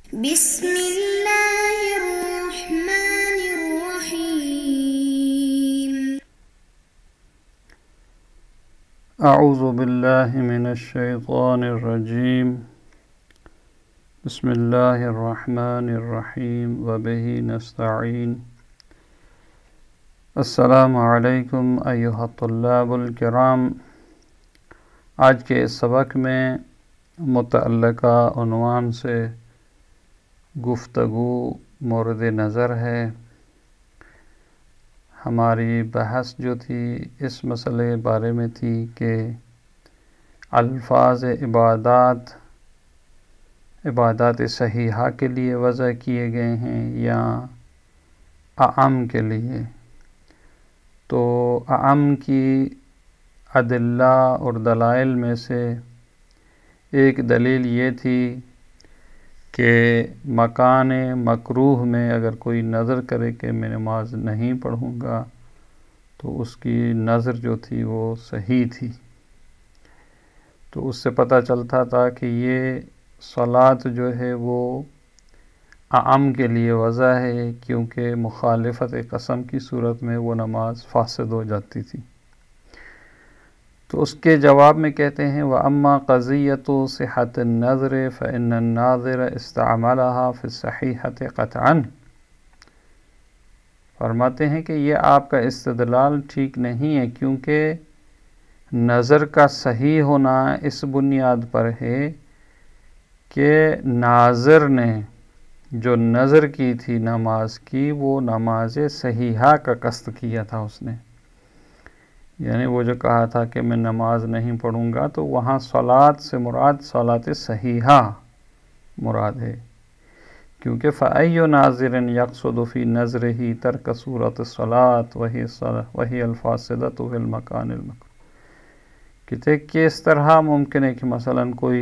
بسم الله الرحمن الرحيم. أعوذ بالله من الشيطان الرجيم. بسم الله الرحمن الرحيم وبه نستعين. السلام علیکم ایھا الطلاب الکرام. آج کے اس سبق میں متعلقہ عنوان سے گفتگو مورد نظر ہے. ہماری بحث جو تھی اس مسئلے بارے میں تھی کہ الفاظ عبادات صحیحہ کے لیے وضع کیے گئے ہیں یا اعم کے لیے. تو اعم کی ادلہ اور دلائل میں سے ایک دلیل یہ تھی کہ مکان مکروہ میں اگر کوئی نظر کرے کہ میں نماز نہیں پڑھوں گا تو اس کی نظر جو تھی وہ صحیح تھی. تو اس سے پتہ چلتا تھا کہ یہ صلاۃ جو ہے وہ اعم کے لیے وضع ہے، کیونکہ مخالفت قسم کی صورت میں وہ نماز فاسد ہو جاتی تھی. تو اس کے جواب میں کہتے ہیں وَأَمَّا قَضِيَّةُ صِحَّةِ النَّظْرِ فَإِنَّ النَّاظِرَ اسْتَعْمَلَهَا فِي الصَّحِيحَةِ قَطْعًا. فرماتے ہیں کہ یہ آپ کا استدلال ٹھیک نہیں ہے، کیونکہ نظر کا صحیح ہونا اس بنیاد پر ہے کہ ناظر نے جو نظر کی تھی نماز کی وہ نماز صحیحہ کا قصد کیا تھا. اس نے یعنی وہ جو کہا تھا کہ میں نماز نہیں پڑھوں گا، تو وہاں صلاۃ سے مراد صلاۃ صحیحہ مراد ہے، کیونکہ فَأَيُّ نَاظِرٍ يَقْصُدُ فِي نَظْرِهِ تَرْكَ صُورَةِ الصَّلَاةِ وَهِيَ الْفَاسِدَةُ فِي الْمَكَانِ الْمَكْرُوهِ. کہتے کہ اس طرح ممکن ہے کہ مثلا کوئی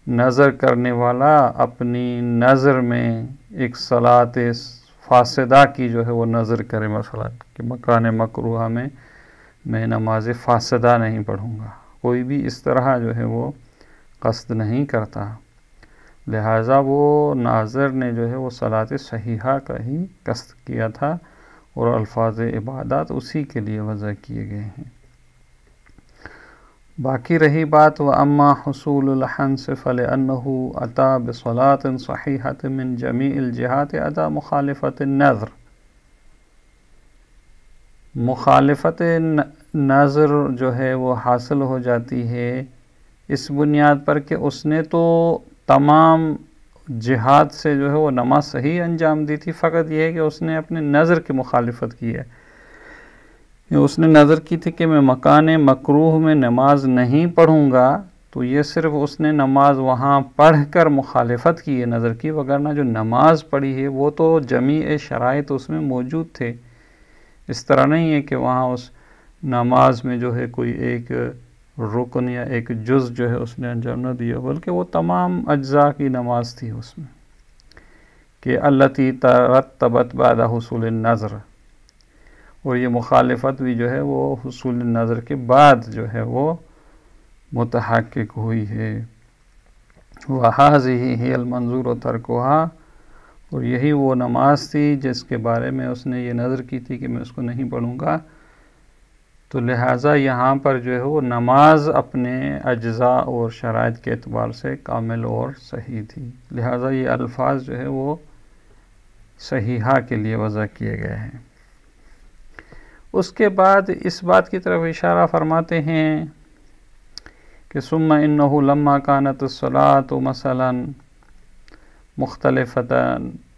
نظر کرنے والا اپنی نظر میں ایک صلاۃ فاسدہ کی جو ہے وہ نظر کرے، مثلا کہ مکان مکروہ میں نماز فاسدہ نہیں پڑھوں گا. کوئی بھی اس طرح جو ہے وہ قصد نہیں کرتا، لہٰذا وہ ناظر نے جو ہے وہ صلاۃ صحیحہ کا ہی قصد کیا تھا اور الفاظ عبادات اسی کے لیے وضع کیے گئے ہیں. باقی رہی بات وَأَمَّا حُصُولُ الْحَنْسِ فَلِأَنَّهُ أَتَى بِصَلَاةٍ صَحِيحَةٍ مِنْ جَمِيعِ الْجِهَاتِ أَدَى مُخَالِفَةِ النَّظْرِ. مخالفت نظر جو ہے وہ حاصل ہو جاتی ہے اس بنیاد پر کہ اس نے تو تمام جہات سے جو ہے وہ نماز صحیح انجام دی تھی، فقط یہ ہے کہ اس نے اپنے نظر کی مخالفت کی ہے. اس نے نظر کی تھی کہ میں مکان مکروہ میں نماز نہیں پڑھوں گا، تو یہ صرف اس نے نماز وہاں پڑھ کر مخالفت کی ہے نظر کی، وگرنہ جو نماز پڑھی ہے وہ تو جمیع شرائط اس میں موجود تھے. اس طرح نہیں ہے کہ وہاں اس نماز میں جو ہے کوئی ایک رکن یا ایک جز جو ہے اس نے انجام نہ دیا، بلکہ وہ تمام اجزاء کی نماز تھی اس میں، کہ التی ترتبت بعد حصول النظر. اور یہ مخالفت بھی جو ہے وہ حصول النظر کے بعد جو ہے وہ متحقق ہوئی ہے. وَهَذِهِ هِيَ الْمَنظُورُ تَرْكُهَا. اور یہی وہ نماز تھی جس کے بارے میں اس نے یہ نظر کی تھی کہ میں اس کو نہیں پڑھوں گا. تو لہٰذا یہاں پر جو ہے وہ نماز اپنے اجزاء اور شرائط کے اعتبار سے کامل اور صحیح تھی، لہٰذا یہ الفاظ جو ہے وہ صحیحہ کے لیے وضع کیے گئے ہیں. اس کے بعد اس بات کی طرف اشارہ فرماتے ہیں کہ ثم انہ لما كانت الصلاۃ مثلا مختلفۃ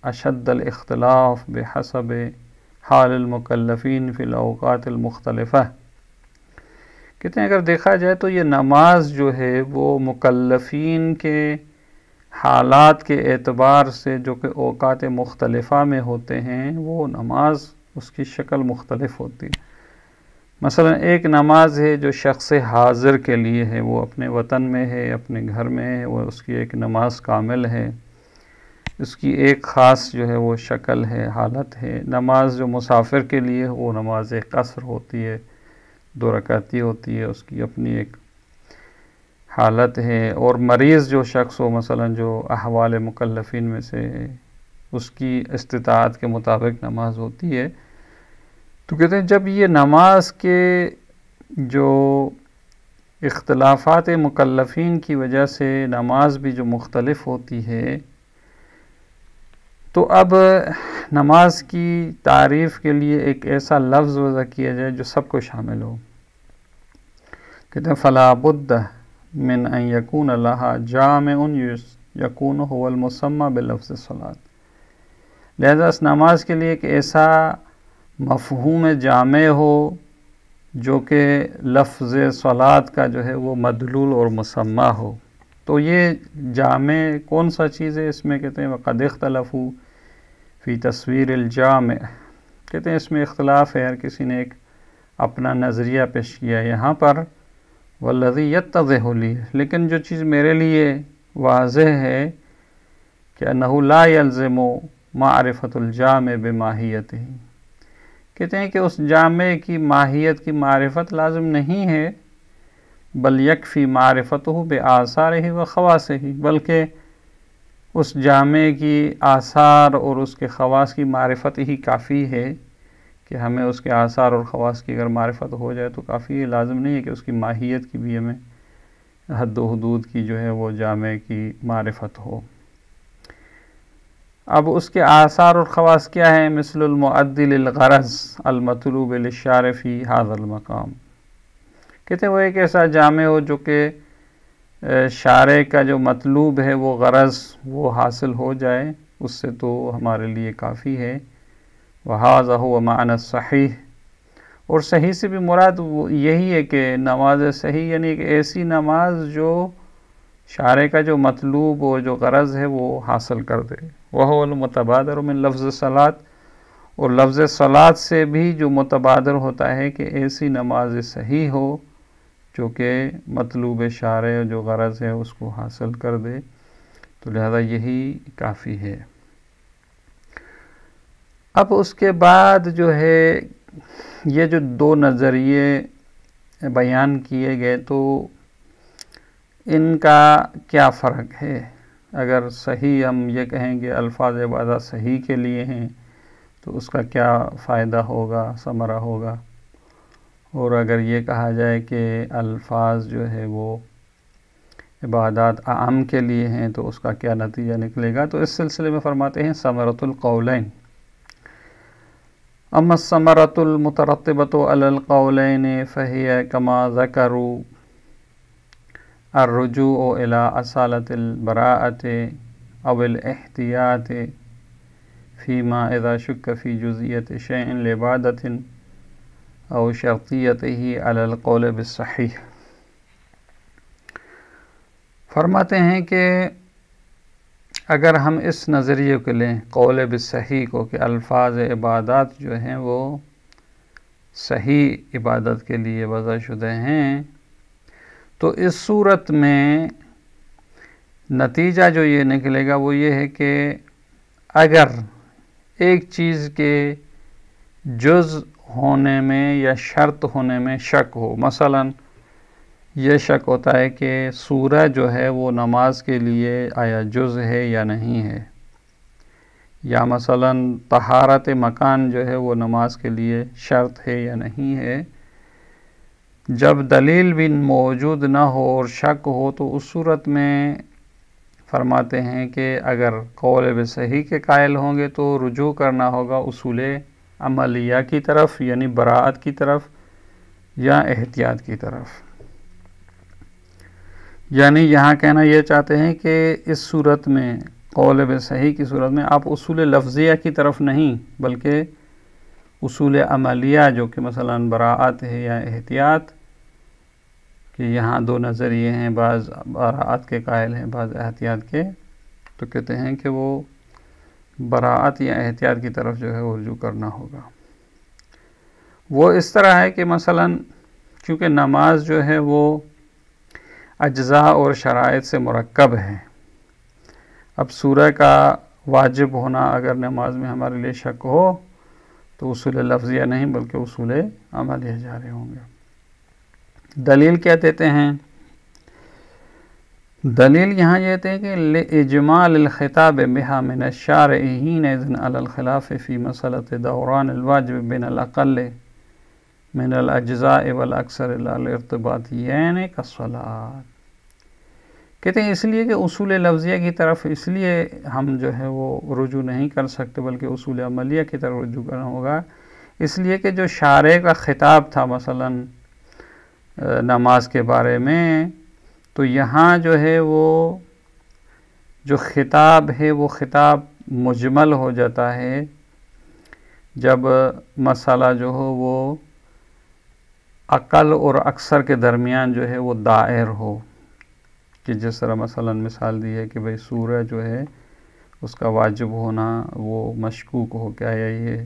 اشد الاختلاف بحسب حال المکلفین فی الاوقات المختلفہ. کہتے ہیں اگر دیکھا جائے تو یہ نماز جو ہے وہ مکلفین کے حالات کے اعتبار سے جو کہ اوقات مختلفہ میں ہوتے ہیں وہ نماز اس کی شکل مختلف ہوتی ہے. مثلا ایک نماز ہے جو شخص حاضر کے لیے ہے، وہ اپنے وطن میں ہے، اپنے گھر میں ہے، وہ اس کی ایک نماز کامل ہے، اس کی ایک خاص جو ہے وہ شکل ہے، حالت ہے. نماز جو مسافر کے لیے وہ نماز قصر ہوتی ہے، 2 رکعتی ہوتی ہے، اس کی اپنی ایک حالت ہے، اور مریض جو شخص ہو مثلا جو احوال مکلفین میں سے ہے، اس کی استطاعت کے مطابق نماز ہوتی ہے، تو کہتے ہیں جب یہ نماز کے جو اختلافات مکلفین کی وجہ سے نماز بھی جو مختلف ہوتی ہے، تو اب نماز کی تعریف کے لیے ایک ایسا لفظ وضع کیا جائے جو سب کو شامل ہو. کہتے ہیں فلا بد من ان یکون لہا جامع یکون هو المسمى بلفظ الصلاۃ. لہذا اس نماز کے لیے ایک ایسا مفہوم جامع ہو جو کہ لفظ صلاۃ کا جو ہے وہ مدلول اور مسمى ہو. تو یہ جامع کون سا چیز ہے؟ اس میں کہتے ہیں وقد اختلفوا فی تصویر الجامع. کہتے ہیں اس میں اختلاف ہے، ہر کسی نے ایک اپنا نظریہ پیش کیا یہاں پر. والذی یتضح لی، لیکن جو چیز میرے لیے واضح ہے کہ انہ لا یلزم معرفت الجامع بماہیتہ. کہتے ہیں کہ اس جامع کی ماہیت کی معرفت لازم نہیں ہے، بل یکفی معرفتہ بآثارہ و خواصہ، بلکہ اس جامع کی آثار اور اس کے خواص کی معرفت ہی کافی ہے کہ ہمیں اس کے آثار اور خواص کی اگر معرفت ہو جائے تو کافی ہے، لازم نہیں ہے کہ اس کی ماہیت کی بھی ہمیں حد و حدود کی جو ہے وہ جامع کی معرفت ہو. اب اس کے آثار اور خواص کیا ہیں؟ مثل المؤدی للغرض المطلوب للشارع فی ھذا المقام. کہتے ہیں وہ ایک ایسا جامع ہو جو کہ شارع کا جو مطلوب ہے وہ غرض وہ حاصل ہو جائے، اس سے تو ہمارے لیے کافی ہے. وَهَذَا هُوَ مَعْنَى الصَّحِيحِ، اور صحیح سے بھی مراد یہی ہے کہ نماز صحیح یعنی ایک ایسی نماز جو شارع کا جو مطلوب اور جو غرض ہے وہ حاصل کر دے. وَهُوَ الْمُتَبَادِرُ مِنْ لَفْظِ الصَّلَاۃ، اور لفظ صلاۃ سے بھی جو متبادر ہوتا ہے کہ ایسی نماز صحیح ہو جو کہ مطلوب شارع جو غرض ہے اس کو حاصل کر دے. تو لہذا یہی کافی ہے. اب اس کے بعد جو ہے یہ جو دو نظریے بیان کیے گئے تو ان کا کیا فرق ہے؟ اگر صحیح ہم یہ کہیں کہ الفاظ عبادت صحیح کے لیے ہیں تو اس کا کیا فائدہ ہوگا، ثمرہ ہوگا، اور اگر یہ کہا جائے کہ الفاظ جو ہے وہ عبادات عام کے لیے ہیں تو اس کا کیا نتیجہ نکلے گا. تو اس سلسلے میں فرماتے ہیں ثمرۃ القولین. اما الثمرۃ المترتبۃ علی القولین فہی کما ذکروا الرجوع الی اصالۃ البراءۃ او الاحتیاط فیما اذا شک فی جزئیۃ شیء لعبادۃ او شرطیتہ علی القول بالصحیح. فرماتے ہیں کہ اگر ہم اس نظریے کو لیں قول بالصحیح کو کہ الفاظ عبادات جو ہیں وہ صحیح عبادت کے لیے وضع شدہ ہیں، تو اس صورت میں نتیجہ جو یہ نکلے گا وہ یہ ہے کہ اگر ایک چیز کے جز ہونے میں یا شرط ہونے میں شک ہو، مثلا یہ شک ہوتا ہے کہ سورہ جو ہے وہ نماز کے لیے آیا جز ہے یا نہیں ہے، یا مثلا طہارت مکان جو ہے وہ نماز کے لیے شرط ہے یا نہیں ہے، جب دلیل بھی موجود نہ ہو اور شک ہو تو اس صورت میں فرماتے ہیں کہ اگر قول بصحیح کے قائل ہوں گے تو رجوع کرنا ہوگا اصول عملیہ کی طرف، یعنی براءت کی طرف یا احتیاط کی طرف. یعنی یہاں کہنا یہ چاہتے ہیں کہ اس صورت میں قول بصحیح کی صورت میں آپ اصول لفظیہ کی طرف نہیں بلکہ اصول عملیہ جو کہ مثلا براءت ہے یا احتیاط، کہ یہاں دو نظریے ہیں، بعض براءت کے قائل ہیں بعض احتیاط کے، تو کہتے ہیں کہ وہ براءت یا احتیاط کی طرف جو ہے وہ رجوع کرنا ہوگا. وہ اس طرح ہے کہ مثلا چونکہ نماز جو ہے وہ اجزاء اور شرائط سے مرکب ہے، اب سورہ کا واجب ہونا اگر نماز میں ہمارے لیے شک ہو تو اصول لفظیہ نہیں بلکہ اصول عملیہ جا رہے ہوں گے. دلیل کیا دیتے ہیں دلیل یہاں یہ تھے کہ لإجمال الخطاب بها من الشارع حينئذ على الخلاف في مسألة دوران الواجب بين الأقل من الأجزاء والأكثر الارتباطيين كالصلاة. کہتے ہیں اس لیے کہ اصول لفظیہ کی طرف اس لیے ہم جو ہے وہ رجوع نہیں کر سکتے بلکہ اصول عملیہ کی طرف رجوع کرنا ہوگا، اس لیے کہ جو شارع کا خطاب تھا مثلا نماز کے بارے میں، تو یہاں جو ہے وہ جو خطاب ہے وہ خطاب مجمل ہو جاتا ہے جب مسئلہ جو ہو وہ اقل اور اکثر کے درمیان جو ہے وہ دائر ہو، کہ جس طرح مثلا مثال دی ہے کہ بھئی سورہ جو ہے اس کا واجب ہونا وہ مشکوک ہو کیا یا یہ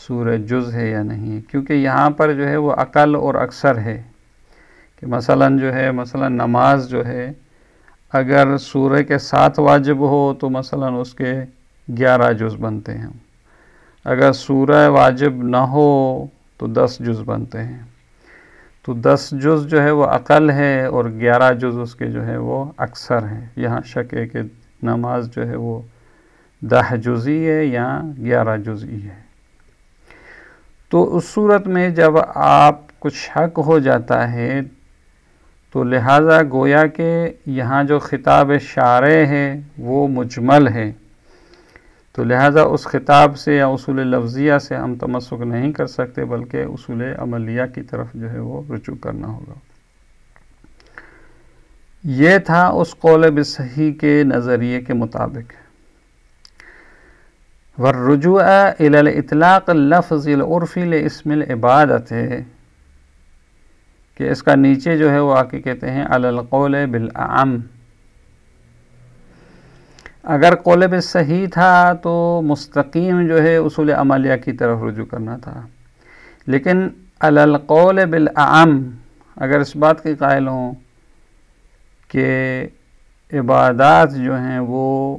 سورہ جز ہے یا نہیں، کیونکہ یہاں پر جو ہے وہ اقل اور اکثر ہے کہ مثلا جو ہے مثلا نماز جو ہے اگر سورہ کے 7 واجب ہو تو مثلا اس کے 11 جز بنتے ہیں، اگر سورہ واجب نہ ہو تو 10 جز بنتے ہیں، تو 10 جز جو ہے وہ اقل ہے اور 11 جز اس کے جو ہے وہ اکثر ہے. یہاں شک ہے کہ نماز جو ہے وہ 10 جزئی ہے یا 11 جزئی ہے. تو اس صورت میں جب آپ کو شک ہو جاتا ہے تو لہٰذا گویا کہ یہاں جو خطاب شارع ہے وہ مجمل ہے، تو لہٰذا اس خطاب سے یا اصول لفظیہ سے ہم تمسک نہیں کر سکتے بلکہ اصول عملیہ کی طرف جو ہے وہ رجوع کرنا ہوگا. یہ تھا اس قول بالصحیح کے نظریے کے مطابق. والرجوع الى الاطلاق اللفظی العرفی لاسم العبادت ہے کہ اس کا نیچے جو ہے وہ آکے کہتے ہیں علی القول بالاعم. اگر قول بالصحیح تھا تو مستقیم جو ہے اصول عملیہ کی طرف رجوع کرنا تھا، لیکن علی القول بالاعم اگر اس بات کے قائل ہوں کہ عبادات جو ہیں وہ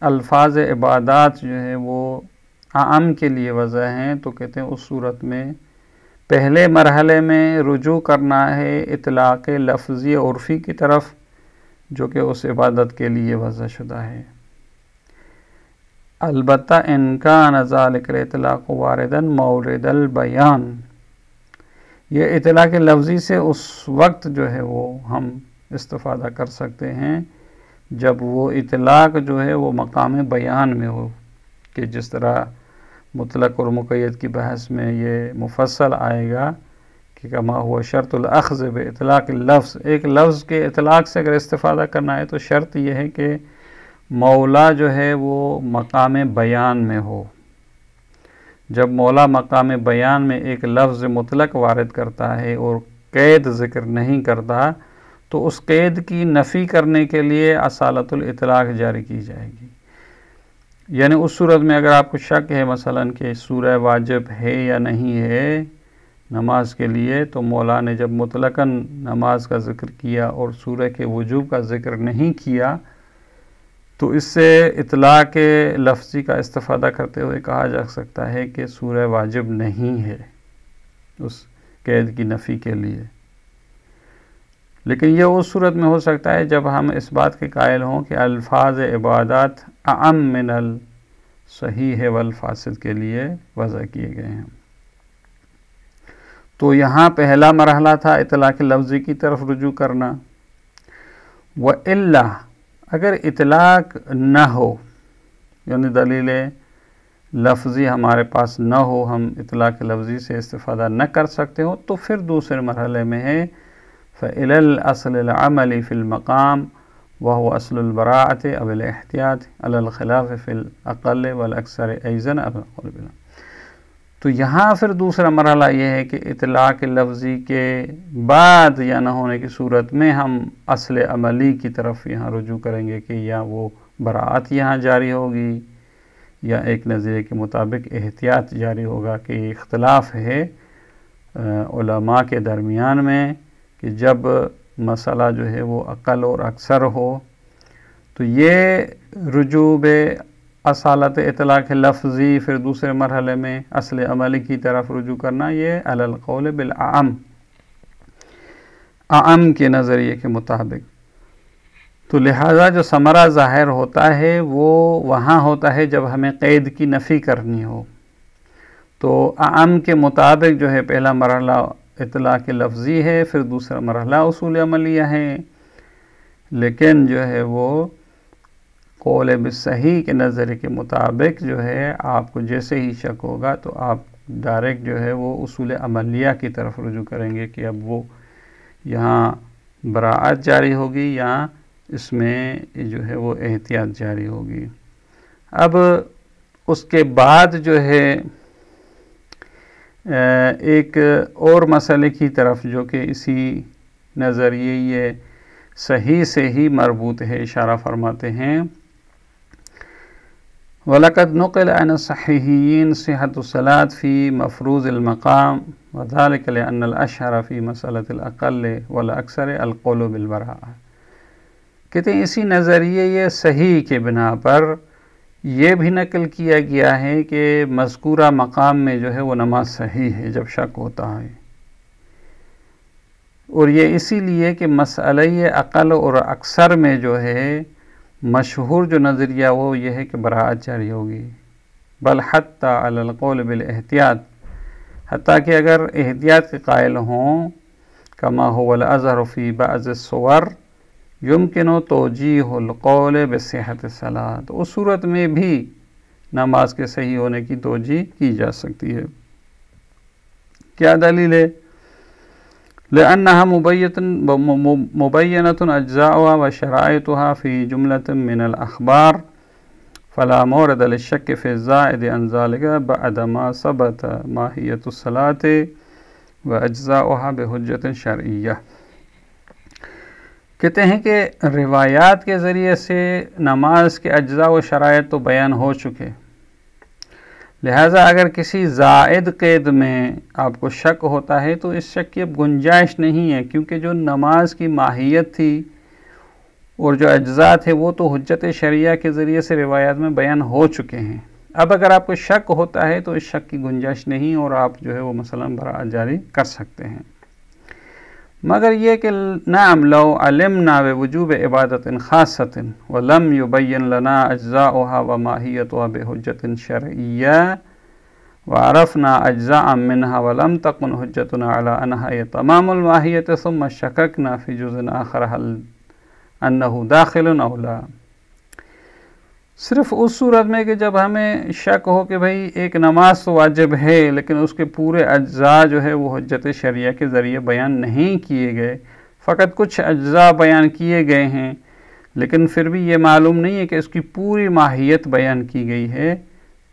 الفاظ عبادات جو ہیں وہ اعم کے لیے وضع ہیں، تو کہتے ہیں اس صورت میں پہلے مرحلے میں رجوع کرنا ہے اطلاق لفظی عرفی کی طرف جو کہ اس عبادت کے لیے وضع شدہ ہے. البتہ ان کان ذالک الاطلاق وارداً مورد البیان، یہ اطلاق لفظی سے اس وقت جو ہے وہ ہم استفادہ کر سکتے ہیں جب وہ اطلاق جو ہے وہ مقام بیان میں ہو، کہ جس طرح مطلق اور مقید کی بحث میں یہ مفصل آئے گا کہ کما ہوا شرط الاخذ باطلاق اللفظ، ایک لفظ کے اطلاق سے اگر استفادہ کرنا ہے تو شرط یہ ہے کہ مولا جو ہے وہ مقام بیان میں ہو. جب مولا مقام بیان میں ایک لفظ مطلق وارد کرتا ہے اور قید ذکر نہیں کرتا تو اس قید کی نفی کرنے کے لیے اصالت الاطلاق جاری کی جائے گی. یعنی اس صورت میں اگر آپ کو شک ہے مثلا کہ سورہ واجب ہے یا نہیں ہے نماز کے لیے، تو مولا نے جب مطلقاً نماز کا ذکر کیا اور سورہ کے وجوب کا ذکر نہیں کیا تو اس سے اطلاق لفظی کا استفادہ کرتے ہوئے کہا جا سکتا ہے کہ سورہ واجب نہیں ہے اس قید کی نفی کے لیے. لیکن یہ اس صورت میں ہو سکتا ہے جب ہم اس بات کے قائل ہوں کہ الفاظ عبادات اعم من الصحیح والفاسد کے لیے وضع کیے گئے ہیں. تو یہاں پہلا مرحلہ تھا اطلاق لفظی کی طرف رجوع کرنا. وَإِلَّا اگر اطلاق نہ ہو، یعنی دلیل لفظی ہمارے پاس نہ ہو، ہم اطلاق لفظی سے استفادہ نہ کر سکتے ہو، تو پھر دوسرے مرحلے میں ہے فَإِلَى الْأَصْلِ الْعَمَلِ فِي الْمَقَامِ وَهُوَ أَصْلُ الْبَرَاءَةِ أَوِ الْإِحْتِياطِ عَلَى الْخِلَافِ فِي الْأَقَلِّ وَالْأَكْثَرِ أَيْضًا عَلَى الْقَوْلِ بِالْعَمَلِ. تو یہاں پھر دوسرا مرحلہ یہ ہے کہ اطلاق لفظی کے بعد یا نہ ہونے کی صورت میں ہم اصل عملی کی طرف یہاں رجوع کریں گے کہ یا وہ براءت یہاں جاری ہوگی یا ایک نظریے کے مطابق احتیاط جاری ہوگا. کہ اختلاف ہے علماء کے درمیان میں کہ جب مسئلہ جو ہے وہ اقل اور اکثر ہو تو یہ رجوع اصالت اطلاق لفظی پھر دوسرے مرحلے میں اصل عملی کی طرف رجوع کرنا، یہ علی القول بالاعم، اعم کے نظریے کے مطابق. تو لہٰذا جو ثمرہ ظاہر ہوتا ہے وہ وہاں ہوتا ہے جب ہمیں قید کی نفی کرنی ہو. تو عام کے مطابق جو ہے پہلا مرحلہ اطلاق لفظی ہے، پھر دوسرا مرحلہ اصول عملیہ ہے، لیکن جو ہے وہ قول بالصحیح کے نظریے کے مطابق جو ہے آپ کو جیسے ہی شک ہوگا تو آپ ڈائریکٹ جو ہے وہ اصول عملیہ کی طرف رجوع کریں گے کہ اب وہ یہاں براعت جاری ہوگی یا اس میں جو ہے وہ احتیاط جاری ہوگی. اب اس کے بعد جو ہے ایک اور مسئلے کی طرف جو کہ اسی نظریے یہ صحیح سے ہی مربوط ہے اشارہ فرماتے ہیں. وَلَقَدْ نُقِلَ عَنِ الصَّحِيحِيِّينَ صِحَّةُ الصَّلَاةِ فِي مَفْرُوضِ الْمَقَامِ وَذَلِكَ لِأَنَّ الْأَشْهَرَ فِي مَسْأَلَةِ الْأَقَلِّ وَالْأَكْثَرِ الْقَوْلُ بِالْبَرَاءَةِ. کہتے ہیں اسی نظریے یہ صحیح کے بنا پر یہ بھی نقل کیا گیا ہے کہ مذکورہ مقام میں جو ہے وہ نماز صحیح ہے جب شک ہوتا ہے، اور یہ اسی لیے کہ مسئلہ عقل اور اکثر میں جو ہے مشہور جو نظریہ وہ یہ ہے کہ براعت جاری ہوگی. بل حتی علی القول بالاحتیاط، حتیٰ کہ اگر احتیاط کے قائل ہوں کما هو الاظہر فی بعض الصور یمکن توجیہ القول بصحت الصلاۃ، تو اس صورت میں بھی نماز کے صحیح ہونے کی توجیہ کی جا سکتی ہے. کیا دلیل ہے؟ لأنها مبینۃ اجزاؤها وشرائطها فی جملۃ من الاخبار فلا مورد للشک فی الزائد عن ذلك بعد ما ثبت ماہیۃ الصلاۃ واجزاؤها بحجۃ شرعیہ. کہتے ہیں کہ روایات کے ذریعے سے نماز کے اجزاء و شرائط تو بیان ہو چکے، لہٰذا اگر کسی زائد قید میں آپ کو شک ہوتا ہے تو اس شک کی اب گنجائش نہیں ہے، کیونکہ جو نماز کی ماہیت تھی اور جو اجزاء تھے وہ تو حجت شرعیہ کے ذریعے سے روایات میں بیان ہو چکے ہیں. اب اگر آپ کو شک ہوتا ہے تو اس شک کی گنجائش نہیں اور آپ جو ہے وہ مثلا براعت جاری کر سکتے ہیں. مگر یہ کہ نعم لو علمنا بوجوب عبادت خاصۃ ولم یبین لنا اجزاؤها وماہیتها بحجت شرعیہ وعرفنا اجزاء منها ولم تكن حجتنا على انها تمام الماہیت ثم شککنا فی جزء آخر هل انه داخل او لا. صرف اس صورت میں کہ جب ہمیں شک ہو کہ بھئی ایک نماز تو واجب ہے لیکن اس کے پورے اجزاء جو ہے وہ حجت شرعیہ کے ذریعے بیان نہیں کیے گئے، فقط کچھ اجزاء بیان کیے گئے ہیں، لیکن پھر بھی یہ معلوم نہیں ہے کہ اس کی پوری ماہیت بیان کی گئی ہے.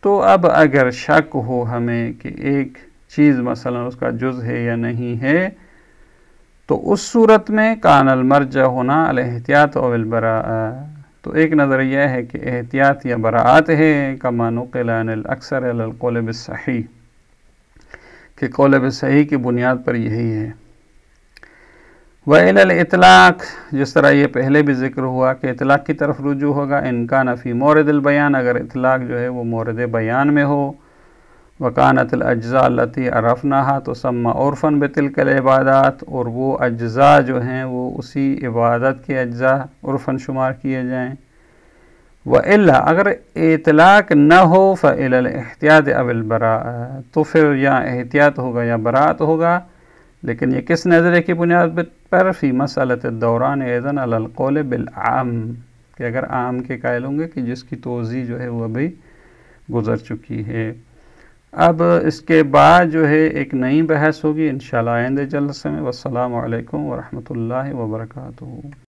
تو اب اگر شک ہو ہمیں کہ ایک چیز مثلا اس کا جز ہے یا نہیں ہے تو اس صورت میں کان المرجع ہونا الاحتیاط او البراء. تو ایک نظریہ ہے کہ احتیاط یا براعت ہے، کما نقل عن الاکثر علی القول بالصحیح، کہ قول بالصحیح کی بنیاد پر یہی ہے. وإلی الاطلاق، جس طرح یہ پہلے بھی ذکر ہوا کہ اطلاق کی طرف رجوع ہوگا ان کان فی مورد البیان، اگر اطلاق جو ہے وہ مورد بیان میں ہو. وکانت الاجزاء التي عرفناها تسمى عرفا بتلك العبادات، اور وہ اجزاء جو ہیں وہ اسی عبادت کے اجزاء عرفاً شمار کیے جائیں. وإلا، اگر اطلاق نہ ہو فإلی الاحتیاط او البراء، تو پھر یا احتیاط ہوگا یا براعت ہوگا. لیکن یہ کس نظریے کی بنیاد پر؟ فی مسئلۃ الدوران ایضاً علی القول بالعام، کہ اگر عام کے قائل ہوں گے کہ جس کی توضیح جو ہے وہ ابھی گزر چکی ہے. اب اس کے بعد جو ہے ایک نئی بحث ہوگی انشاءاللہ آئندہ جلسے میں. والسلام علیکم ورحمۃ اللہ وبرکاتہ.